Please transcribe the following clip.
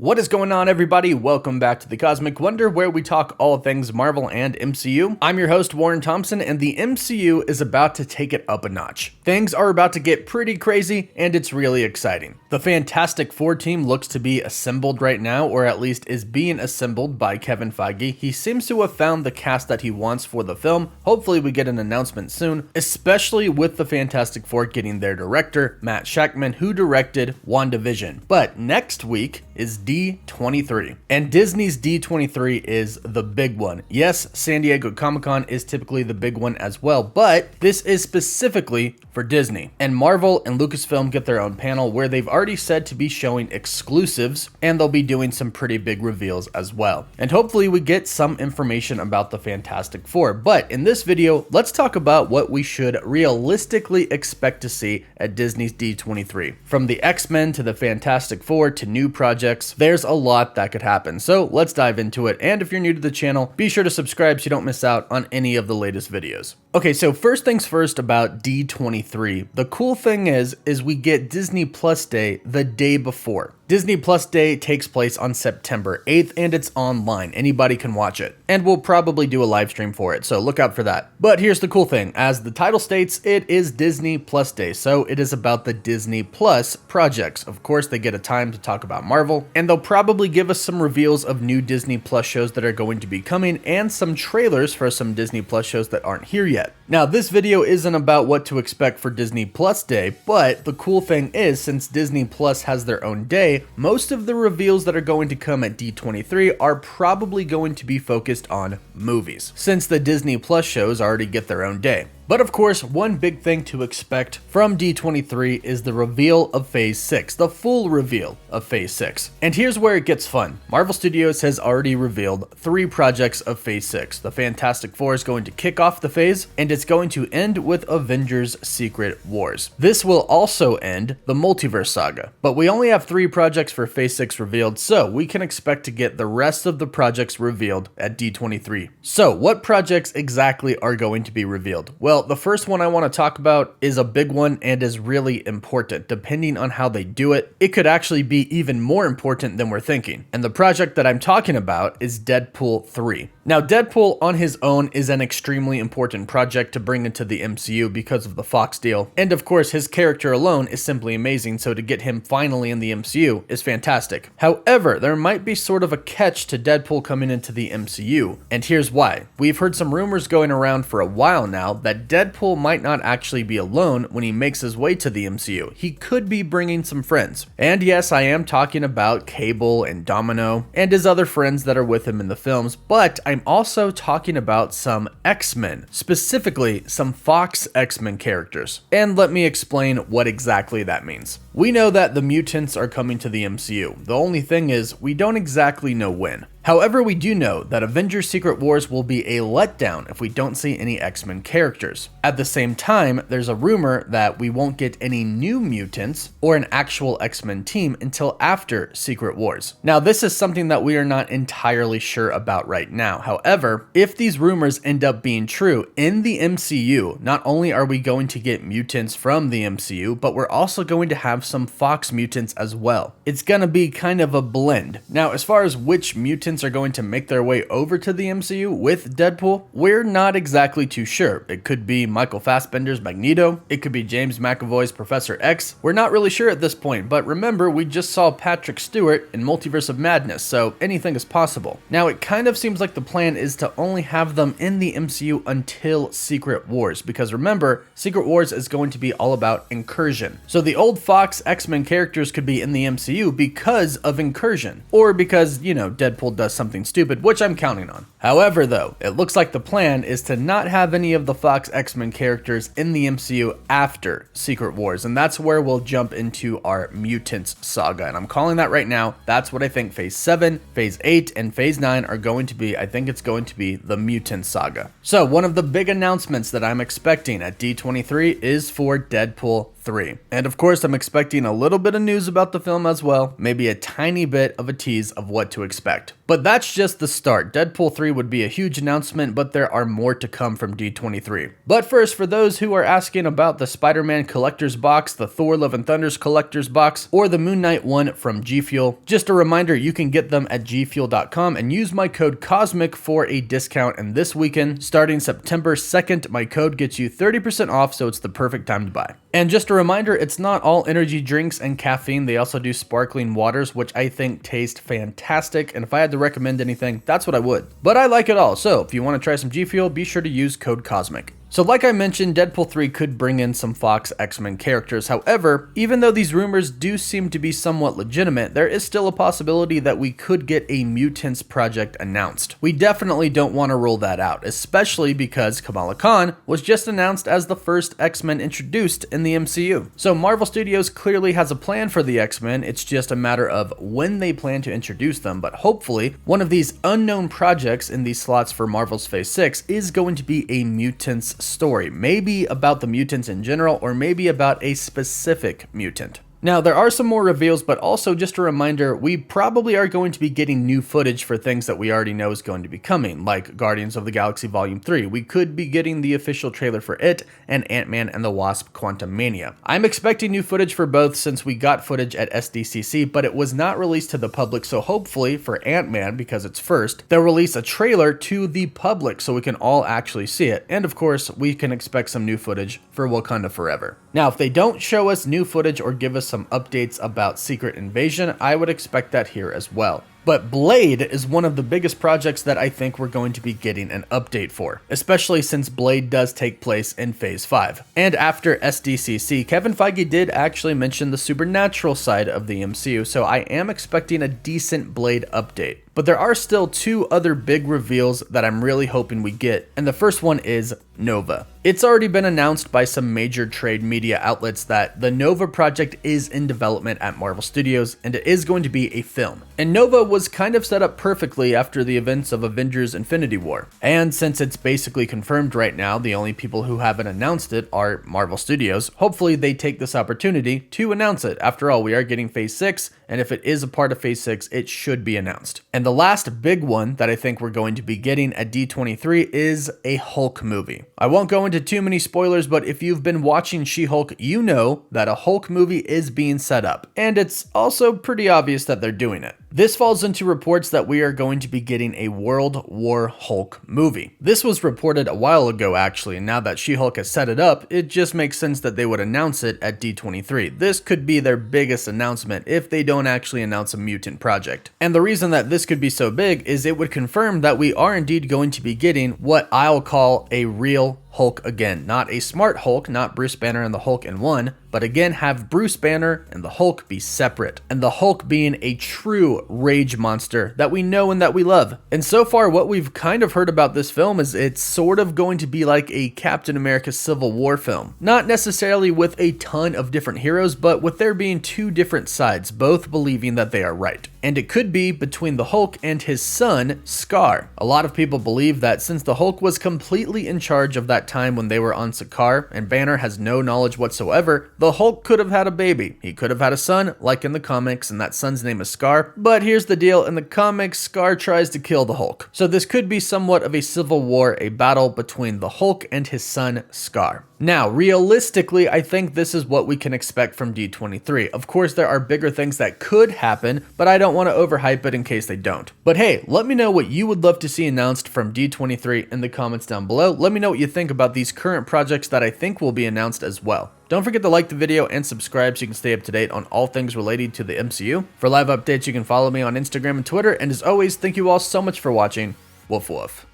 What is going on, everybody? Welcome back to the Cosmic Wonder, where we talk all things Marvel and MCU. I'm your host, Warren Thompson, and the MCU is about to take it up a notch. Things are about to get pretty crazy, and it's really exciting. The Fantastic Four team looks to be assembled right now, or at least is being assembled by Kevin Feige. He seems to have found the cast that he wants for the film. Hopefully we get an announcement soon, especially with the Fantastic Four getting their director, Matt Shakman, who directed WandaVision. But next week is D23, and Disney's D23 is the big one. Yes, San Diego Comic-Con is typically the big one as well, but this is specifically for Disney. And Marvel and Lucasfilm get their own panel where they've already said to be showing exclusives, and they'll be doing some pretty big reveals as well. And hopefully we get some information about the Fantastic Four. But in this video, let's talk about what we should realistically expect to see at Disney's D23. From the X-Men to the Fantastic Four to new projects, there's a lot that could happen. So let's dive into it. And if you're new to the channel, be sure to subscribe so you don't miss out on any of the latest videos. Okay, so first things first about D23. The cool thing is we get Disney Plus Day the day before. Disney Plus Day takes place on September 8th, and it's online. Anybody can watch it. And we'll probably do a live stream for it, so look out for that. But here's the cool thing. As the title states, it is Disney Plus Day, so it is about the Disney Plus projects. Of course, they get a time to talk about Marvel, and they'll probably give us some reveals of new Disney Plus shows that are going to be coming, and some trailers for some Disney Plus shows that aren't here yet. Now, this video isn't about what to expect for Disney Plus Day, but the cool thing is, since Disney Plus has their own day, most of the reveals that are going to come at D23 are probably going to be focused on movies, since the Disney Plus shows already get their own day. But of course, one big thing to expect from D23 is the reveal of Phase 6, the full reveal of Phase 6. And here's where it gets fun. Marvel Studios has already revealed 3 projects of Phase 6. The Fantastic Four is going to kick off the phase, and it's going to end with Avengers Secret Wars. This will also end the Multiverse Saga. But we only have 3 projects for Phase 6 revealed, so we can expect to get the rest of the projects revealed at D23. So what projects exactly are going to be revealed? Well, the first one I want to talk about is a big one and is really important. Depending on how they do it, it could actually be even more important than we're thinking. And the project that I'm talking about is Deadpool 3. Now, Deadpool on his own is an extremely important project to bring into the MCU because of the Fox deal. And of course, his character alone is simply amazing, so to get him finally in the MCU is fantastic. However, there might be sort of a catch to Deadpool coming into the MCU, and here's why. We've heard some rumors going around for a while now that Deadpool might not actually be alone when he makes his way to the MCU. He could be bringing some friends. And yes, I am talking about Cable and Domino and his other friends that are with him in the films, but I'm also talking about some X-Men, specifically some Fox X-Men characters. And let me explain what exactly that means. We know that the Mutants are coming to the MCU. The only thing is, we don't exactly know when. However, we do know that Avengers Secret Wars will be a letdown if we don't see any X-Men characters. At the same time, there's a rumor that we won't get any new mutants or an actual X-Men team until after Secret Wars. Now, this is something that we are not entirely sure about right now. However, if these rumors end up being true, in the MCU, not only are we going to get mutants from the MCU, but we're also going to have some Fox mutants as well. It's gonna be kind of a blend. Now, as far as which mutants are going to make their way over to the MCU with Deadpool, we're not exactly too sure. It could be Michael Fassbender's Magneto, it could be James McAvoy's Professor X. We're not really sure at this point, but remember, we just saw Patrick Stewart in Multiverse of Madness, so anything is possible. Now, it kind of seems like the plan is to only have them in the MCU until Secret Wars, because remember, Secret Wars is going to be all about Incursion. So the old Fox X-Men characters could be in the MCU because of Incursion, or because, you know, Deadpool does something stupid, which I'm counting on. However, though, it looks like the plan is to not have any of the Fox X-Men characters in the MCU after Secret Wars, and that's where we'll jump into our Mutants saga, and I'm calling that right now. That's what I think Phase 7, Phase 8, and Phase 9 are going to be. I think it's going to be the Mutants saga. So, one of the big announcements that I'm expecting at D23 is for Deadpool 3. And of course, I'm expecting a little bit of news about the film as well, maybe a tiny bit of a tease of what to expect. But that's just the start. Deadpool 3 would be a huge announcement, but there are more to come from D23. But first, for those who are asking about the Spider-Man Collector's Box, the Thor Love and Thunder's Collector's Box, or the Moon Knight one from GFuel, just a reminder, you can get them at gfuel.com and use my code COSMIC for a discount. And this weekend, starting September 2nd, my code gets you 30% off, so it's the perfect time to buy. And just a reminder, it's not all energy drinks and caffeine. They also do sparkling waters, which I think taste fantastic. And if I had to recommend anything, that's what I would. But I like it all. So if you want to try some GFuel, be sure to use code COSMIC. So like I mentioned, Deadpool 3 could bring in some Fox X-Men characters. However, even though these rumors do seem to be somewhat legitimate, there is still a possibility that we could get a Mutants project announced. We definitely don't want to rule that out, especially because Kamala Khan was just announced as the first X-Men introduced in the MCU. So Marvel Studios clearly has a plan for the X-Men, it's just a matter of when they plan to introduce them, but hopefully one of these unknown projects in these slots for Marvel's Phase 6 is going to be a Mutants story, maybe about the mutants in general, or maybe about a specific mutant. Now, there are some more reveals, but also just a reminder, we probably are going to be getting new footage for things that we already know is going to be coming, like Guardians of the Galaxy Volume 3. We could be getting the official trailer for it, and Ant-Man and the Wasp: Quantumania. I'm expecting new footage for both since we got footage at SDCC, but it was not released to the public, so hopefully for Ant-Man, because it's first, they'll release a trailer to the public so we can all actually see it. And of course, we can expect some new footage for Wakanda Forever. Now, if they don't show us new footage or give us some updates about Secret Invasion, I would expect that here as well. But Blade is one of the biggest projects that I think we're going to be getting an update for, especially since Blade does take place in Phase 5. And after SDCC, Kevin Feige did actually mention the supernatural side of the MCU, so I am expecting a decent Blade update. But there are still two other big reveals that I'm really hoping we get, and the first one is Nova. It's already been announced by some major trade media outlets that the Nova project is in development at Marvel Studios, and it is going to be a film. And Nova was kind of set up perfectly after the events of Avengers Infinity War. And since it's basically confirmed right now, the only people who haven't announced it are Marvel Studios. Hopefully they take this opportunity to announce it. After all, we are getting Phase 6, and if it is a part of Phase 6, it should be announced. And the last big one that I think we're going to be getting at D23 is a Hulk movie. I won't go into too many spoilers, but if you've been watching She-Hulk, you know that a Hulk movie is being set up. And it's also pretty obvious that they're doing it. This falls into reports that we are going to be getting a World War Hulk movie. This was reported a while ago actually, and now that She-Hulk has set it up, it just makes sense that they would announce it at D23. This could be their biggest announcement if they don't actually announce a mutant project. And the reason that this could be so big is it would confirm that we are indeed going to be getting what I'll call a real Hulk again. Not a smart Hulk, not Bruce Banner and the Hulk in one, but again have Bruce Banner and the Hulk be separate, and the Hulk being a true rage monster that we know and that we love. And so far what we've kind of heard about this film is it's sort of going to be like a Captain America Civil War film. Not necessarily with a ton of different heroes, but with there being two different sides, both believing that they are right. And it could be between the Hulk and his son, Scar. A lot of people believe that since the Hulk was completely in charge of that time when they were on Sakaar, and Banner has no knowledge whatsoever, the Hulk could have had a baby. He could have had a son, like in the comics, and that son's name is Scar. But here's the deal, in the comics, Scar tries to kill the Hulk. So this could be somewhat of a civil war, a battle between the Hulk and his son, Scar. Now, realistically, I think this is what we can expect from D23. Of course, there are bigger things that could happen, but I don't want to overhype it in case they don't. But hey, let me know what you would love to see announced from D23 in the comments down below. Let me know what you think about these current projects that I think will be announced as well. Don't forget to like the video and subscribe so you can stay up to date on all things related to the MCU. For live updates, you can follow me on Instagram and Twitter. And as always, thank you all so much for watching. Woof woof.